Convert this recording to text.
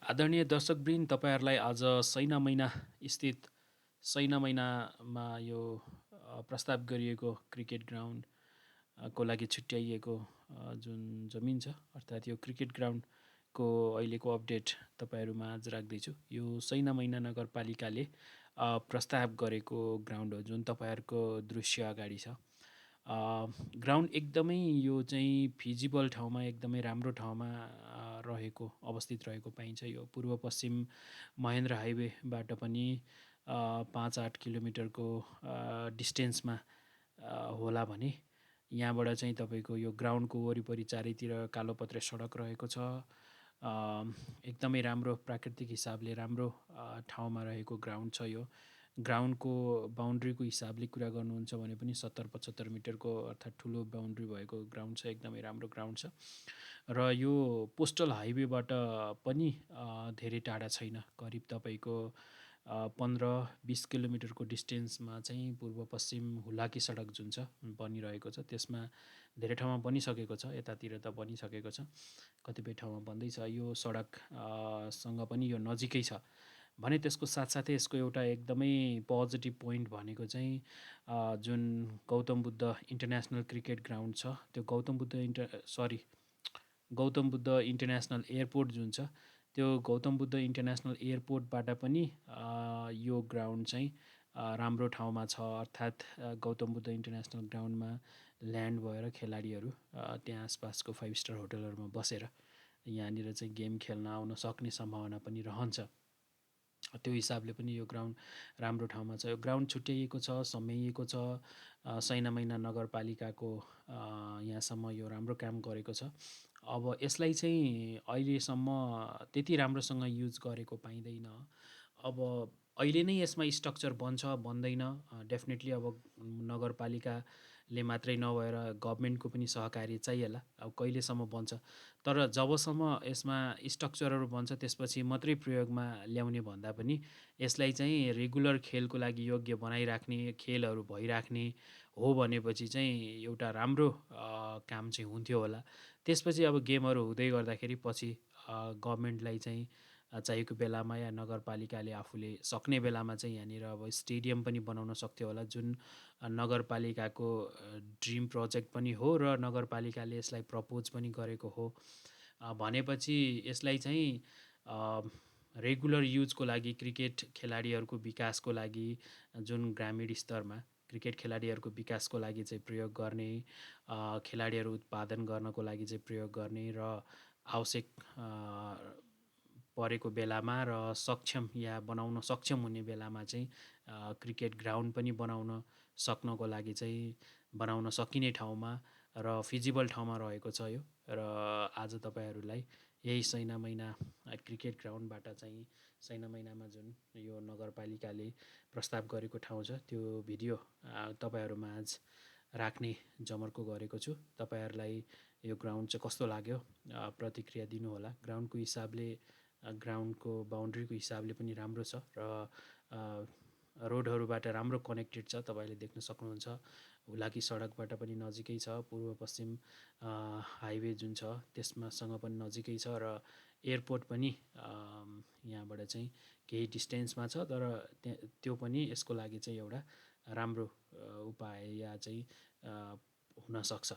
आदरणीय दर्शकवृन्द, तपाईँहरूलाई आज सैनामैना स्थित सैनामैनामा यो प्रस्ताव गरिएको क्रिकेट ग्राउन्ड को लागि छुट्याइएको जुन जमिन छ, अर्थात् यो क्रिकेट ग्राउन्डको अहिलेको अपडेट तपाईँहरूमा आज राख्दैछु। यो सैनामैना नगरपालिकाले प्रस्ताव गरेको ग्राउन्ड हो, जुन तपाईँहरूको दृश्य अगाडि छ। ग्राउन्ड एकदमै यो चाहिँ फिजिबल ठाउँमा, एकदमै राम्रो ठाउँमा अवस्थित रहेको पाइन्छ। यो पूर्व पश्चिम महेन्द्र हाइवेबाट पनि 5-8 किलोमिटरको डिस्टेन्समा होला भने यहाँबाट चाहिँ तपाईँको यो ग्राउन्डको वरिपरि चारैतिर कालोपत्रे सडक रहेको छ। एकदमै राम्रो प्राकृतिक हिसाबले राम्रो ठाउँमा रहेको ग्राउन्ड छ। यो ग्राउन्डको बााउन्ड्रीको हिसाबले कुरा गर्नुहुन्छ भने पनि 70-75 मिटरको अर्थात् ठुलो बााउन्ड्री भएको ग्राउन्ड छ। एकदमै राम्रो ग्राउन्ड छ र यो पोस्टल हाइवेबाट पनि धेरै टाढा छैन। करिब तपाईँको 15-20 किलोमिटरको डिस्टेन्समा चाहिँ पूर्व पश्चिम हुलाकी सडक जुन छ बनिरहेको छ, त्यसमा धेरै ठाउँमा बनिसकेको छ। यतातिर त बनिसकेको छ, कतिपय ठाउँमा बन्दैछ। यो सडक सँग पनि यो नजिकै छ भने त्यसको साथसाथै यसको एउटा एकदमै पोजिटिभ पोइन्ट भनेको चाहिँ जुन Gautam Buddha international cricket ground छ, त्यो गौतम बुद्ध इन्टरनेसनल एयरपोर्ट जुन छ, त्यो गौतम बुद्ध इन्टरनेसनल एयरपोर्टबाट पनि यो ग्राउन्ड चाहिँ राम्रो ठाउँमा छ। अर्थात् गौतम बुद्ध इन्टरनेसनल ग्राउन्डमा ल्यान्ड भएर खेलाडीहरू त्यहाँ आसपासको 5 स्टार होटलहरूमा बसेर यहाँनिर चाहिँ गेम खेल्न आउन सक्ने सम्भावना पनि रहन्छ। त्यो हिसाबले पनि यो ग्राउन्ड राम्रो ठाउँमा छ। यो ग्राउन्ड छुट्याइएको छ, सम्याइएको छ। सैनामैना नगरपालिकाको यहाँसम्म यो राम्रो काम गरेको छ। अब यसलाई चाहिँ अहिलेसम्म त्यति राम्रोसँग युज गरेको पाइँदैन। अब अहिले नै यसमा स्ट्रक्चर बन्छ बन्दैन, डेफिनेटली अब नगरपालिकाले मात्रै नभएर गभर्मेन्टको पनि सहकार्य चाहिएला। अब कहिलेसम्म बन्छ, तर जबसम्म यसमा स्ट्रक्चरहरू बन्छ त्यसपछि मात्रै प्रयोगमा ल्याउने भन्दा पनि यसलाई चाहिँ रेगुलर खेलको लागि योग्य बनाइराख्ने, खेलहरू भइराख्ने हो भनेपछि चाहिँ एउटा राम्रो काम चाहिँ हुन्थ्यो होला। त्यसपछि अब गेमहरू हुँदै गर्दाखेरि पछि गभर्मेन्टलाई चाहिँ चाहिएको बेलामा या नगरपालिकाले आफूले सक्ने बेलामा चाहिँ यहाँनिर अब स्टेडियम पनि बनाउन सक्थ्यो होला, जुन नगरपालिकाको ड्रिम प्रोजेक्ट पनि हो र नगरपालिकाले यसलाई प्रपोज पनि गरेको हो। भनेपछि यसलाई चाहिँ रेगुलर युजको लागि, क्रिकेट खेलाडीहरूको विकासको लागि, जुन ग्रामीण स्तरमा क्रिकेट खेलाडीहरूको विकासको लागि चाहिँ प्रयोग गर्ने, खेलाडीहरू उत्पादन गर्नको लागि चाहिँ प्रयोग गर्ने र आवश्यक परेको बेलामा र सक्षम या बनाउन सक्षम हुने बेलामा चाहिँ क्रिकेट ग्राउन्ड पनि बनाउन सक्नको लागि चाहिँ बनाउन सकिने ठाउँमा र फिजिबल ठाउँमा रहेको छ यो। र आज तपाईँहरूलाई यही सैनामैना क्रिकेट ग्राउन्डबाट चाहिँ सैनामैनामा जुन यो नगरपालिकाले प्रस्ताव गरेको ठाउँ छ, त्यो भिडियो तपाईँहरूमा आज राख्ने जमर्को गरेको छु। तपाईँहरूलाई यो ग्राउन्ड चाहिँ कस्तो लाग्यो प्रतिक्रिया दिनुहोला। ग्राउन्डको हिसाबले, ग्राउन्डको बााउन्ड्रीको हिसाबले पनि राम्रो छ र रोडहरूबाट राम्रो कनेक्टेड छ। तपाईँले देख्न सक्नुहुन्छ हुलाकी सडकबाट पनि नजिकै छ। पूर्व पश्चिम हाइवे जुन छ त्यसमासँग पनि नजिकै छ र एयरपोर्ट पनि यहाँबाट चाहिँ केही डिस्टेन्समा छ। तर त्यो पनि यसको लागि चाहिँ एउटा राम्रो उपाय या चाहिँ हुनसक्छ।